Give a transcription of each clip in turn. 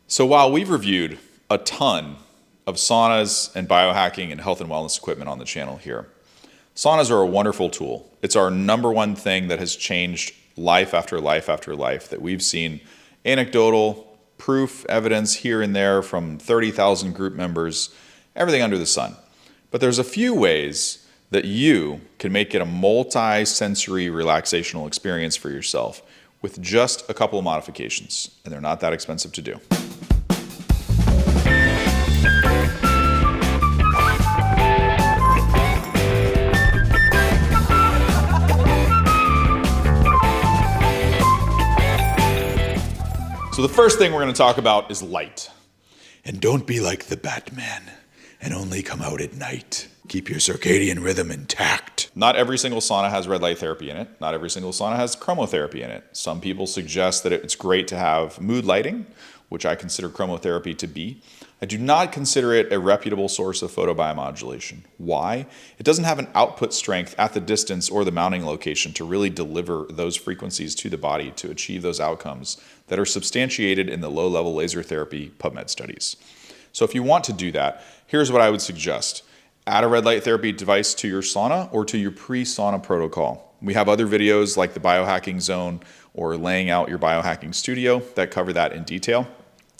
So while we've reviewed a ton of saunas and biohacking and health and wellness equipment on the channel here, saunas are a wonderful tool. It's our number one thing that has changed life after life after life that we've seen anecdotal proof, evidence here and there from 30,000 group members, everything under the sun. But there's a few ways that you can make it a multi-sensory relaxational experience for yourself with just a couple of modifications, and they're not that expensive to do. So the first thing we're going to talk about is light. And don't be like the Batman and only come out at night. Keep your circadian rhythm intact. Not every single sauna has red light therapy in it. Not every single sauna has chromotherapy in it. Some people suggest that it's great to have mood lighting, which I consider chromotherapy to be. I do not consider it a reputable source of photobiomodulation. Why? It doesn't have an output strength at the distance or the mounting location to really deliver those frequencies to the body to achieve those outcomes that are substantiated in the low-level laser therapy PubMed studies. So if you want to do that, here's what I would suggest. Add a red light therapy device to your sauna or to your pre-sauna protocol. We have other videos like the biohacking zone or laying out your biohacking studio that cover that in detail.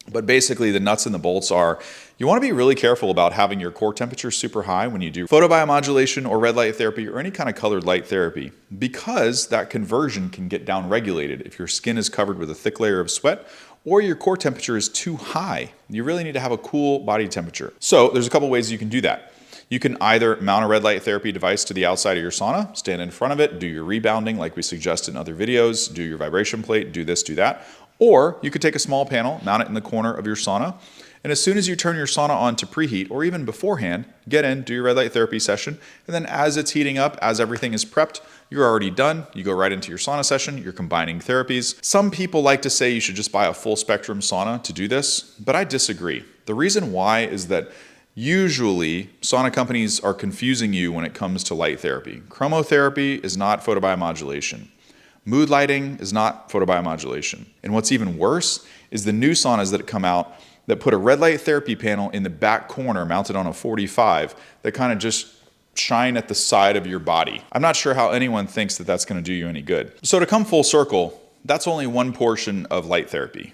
But basically the nuts and the bolts are you want to be really careful about having your core temperature super high when you do photobiomodulation or red light therapy or any kind of colored light therapy, because that conversion can get down-regulated if your skin is covered with a thick layer of sweat or your core temperature is too high. You really need to have a cool body temperature. So there's a couple ways you can do that. You can either mount a red light therapy device to the outside of your sauna, stand in front of it, do your rebounding like we suggest in other videos, do your vibration plate, do this, do that. Or you could take a small panel, mount it in the corner of your sauna, and as soon as you turn your sauna on to preheat, or even beforehand, get in, do your red light therapy session, and then as it's heating up, as everything is prepped, you're already done. You go right into your sauna session, you're combining therapies. Some people like to say you should just buy a full spectrum sauna to do this, but I disagree. The reason why is that usually, sauna companies are confusing you when it comes to light therapy. Chromotherapy is not photobiomodulation. Mood lighting is not photobiomodulation. And what's even worse is the new saunas that come out that put a red light therapy panel in the back corner mounted on a 45 that kind of just shine at the side of your body. I'm not sure how anyone thinks that that's going to do you any good. So to come full circle, that's only one portion of light therapy.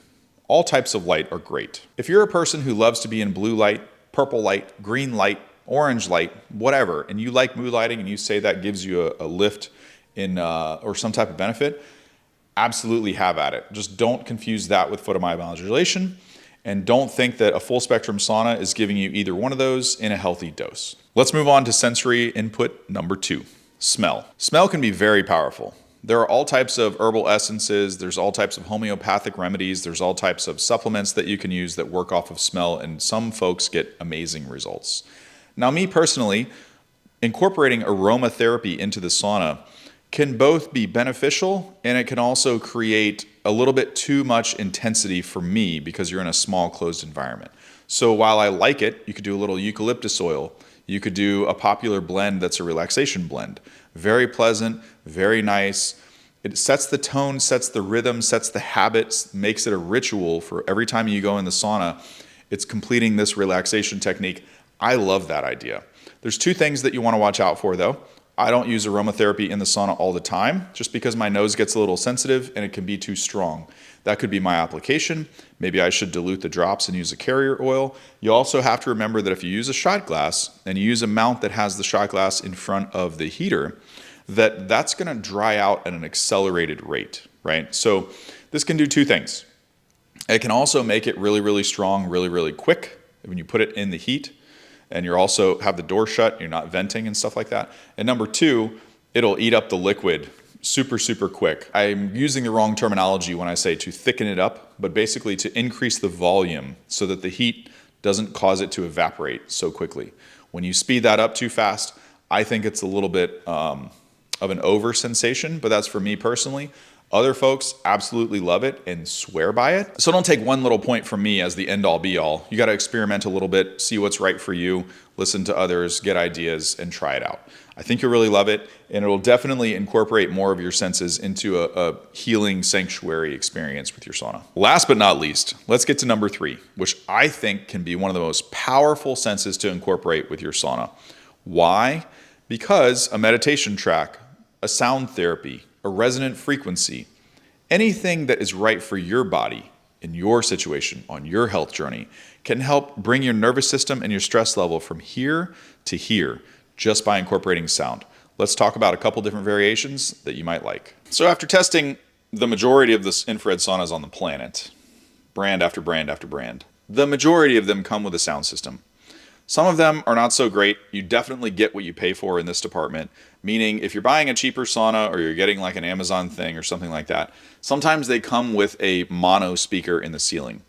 All types of light are great. If you're a person who loves to be in blue light, purple light, green light, orange light, whatever, and you like mood lighting and you say that gives you a lift in or some type of benefit, absolutely have at it. Just don't confuse that with photobiomodulation, and don't think that a full spectrum sauna is giving you either one of those in a healthy dose. Let's move on to sensory input number 2, smell. Smell can be very powerful. There are all types of herbal essences, there's all types of homeopathic remedies, there's all types of supplements that you can use that work off of smell, and some folks get amazing results. Now, me personally, incorporating aromatherapy into the sauna can both be beneficial and it can also create a little bit too much intensity for me because you're in a small closed environment. So while I like it, you could do a little eucalyptus oil. You could do a popular blend that's a relaxation blend. Very pleasant, very nice. It sets the tone, sets the rhythm, sets the habits, makes it a ritual for every time you go in the sauna. It's completing this relaxation technique. I love that idea. There's two things that you want to watch out for though. I don't use aromatherapy in the sauna all the time just because my nose gets a little sensitive and it can be too strong. That could be my application. Maybe I should dilute the drops and use a carrier oil. You also have to remember that if you use a shot glass and you use a mount that has the shot glass in front of the heater, that's going to dry out at an accelerated rate, right? So this can do two things. It can also make it really, really strong, really, really quick when you put it in the heat. And you also have the door shut, you're not venting and stuff like that. And number 2, it'll eat up the liquid super, super quick. I'm using the wrong terminology when I say to thicken it up, but basically to increase the volume so that the heat doesn't cause it to evaporate so quickly. When you speed that up too fast, I think it's a little bit of an over sensation, but that's for me personally. Other folks absolutely love it and swear by it. So don't take one little point from me as the end all be all. You got to experiment a little bit, see what's right for you, listen to others, get ideas, and try it out. I think you'll really love it, and it'll definitely incorporate more of your senses into a healing sanctuary experience with your sauna. Last but not least, let's get to number 3, which I think can be one of the most powerful senses to incorporate with your sauna. Why? Because a meditation track, a sound therapy, a resonant frequency, anything that is right for your body in your situation on your health journey can help bring your nervous system and your stress level from here to here just by incorporating sound. Let's talk about a couple different variations that you might like. So after testing the majority of the infrared saunas on the planet, brand after brand after brand, the majority of them come with a sound system. Some of them are not so great. You definitely get what you pay for in this department, meaning if you're buying a cheaper sauna or you're getting like an Amazon thing or something like that, sometimes they come with a mono speaker in the ceiling.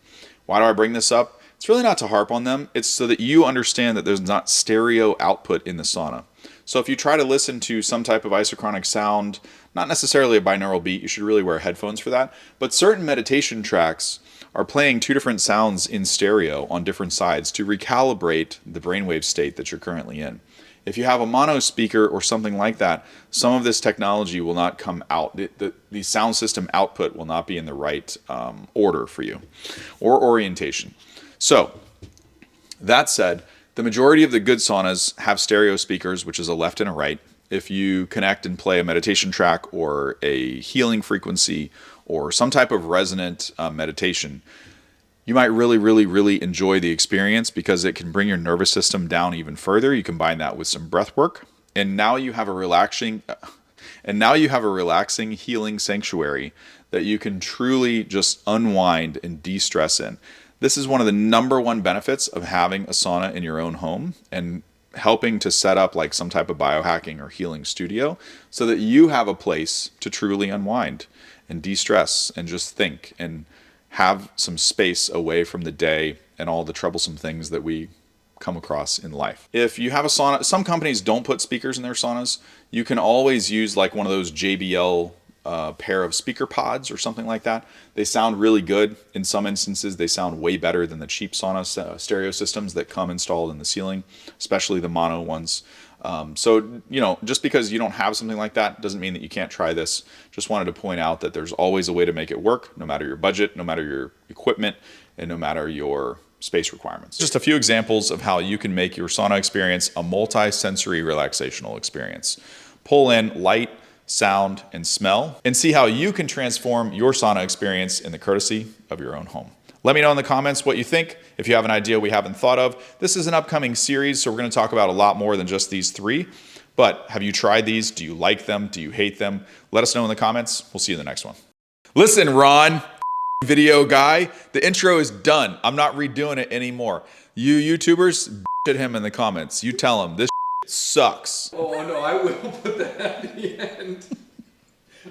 Why do I bring this up? It's really not to harp on them. It's so that you understand that there's not stereo output in the sauna. So if you try to listen to some type of isochronic sound, not necessarily a binaural beat, you should really wear headphones for that, but certain meditation tracks are playing 2 different sounds in stereo on different sides to recalibrate the brainwave state that you're currently in. If you have a mono speaker or something like that, some of this technology will not come out. The sound system output will not be in the right order for you or orientation. So, that said, the majority of the good saunas have stereo speakers, which is a left and a right. If you connect and play a meditation track or a healing frequency or some type of resonant meditation, you might really, really, really enjoy the experience because it can bring your nervous system down even further. You combine that with some breath work, and now you have a relaxing healing sanctuary that you can truly just unwind and de-stress in. This is one of the number 1 benefits of having a sauna in your own home and helping to set up like some type of biohacking or healing studio so that you have a place to truly unwind and de-stress and just think and have some space away from the day and all the troublesome things that we come across in life. If you have a sauna, some companies don't put speakers in their saunas. You can always use like one of those JBL pair of speaker pods or something like that. They sound really good. In some instances, they sound way better than the cheap sauna stereo systems that come installed in the ceiling, especially the mono ones. So, just because you don't have something like that doesn't mean that you can't try this. Just wanted to point out that there's always a way to make it work, no matter your budget, no matter your equipment, and no matter your space requirements. Just a few examples of how you can make your sauna experience a multi-sensory relaxational experience. Pull in light, sound, and smell, and see how you can transform your sauna experience in the courtesy of your own home. Let me know in the comments what you think. If you have an idea we haven't thought of, this is an upcoming series, so we're going to talk about a lot more than just these 3. But have you tried these? Do you like them? Do you hate them? Let us know in the comments. We'll see you in the next one. Listen, Ron, video guy, the intro is done. I'm not redoing it anymore. You YouTubers, at him in the comments. You tell him this sucks. Oh no, I will put that at the end.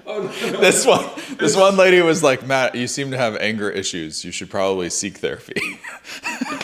Oh no. This one lady was like, Matt, you seem to have anger issues. You should probably seek therapy.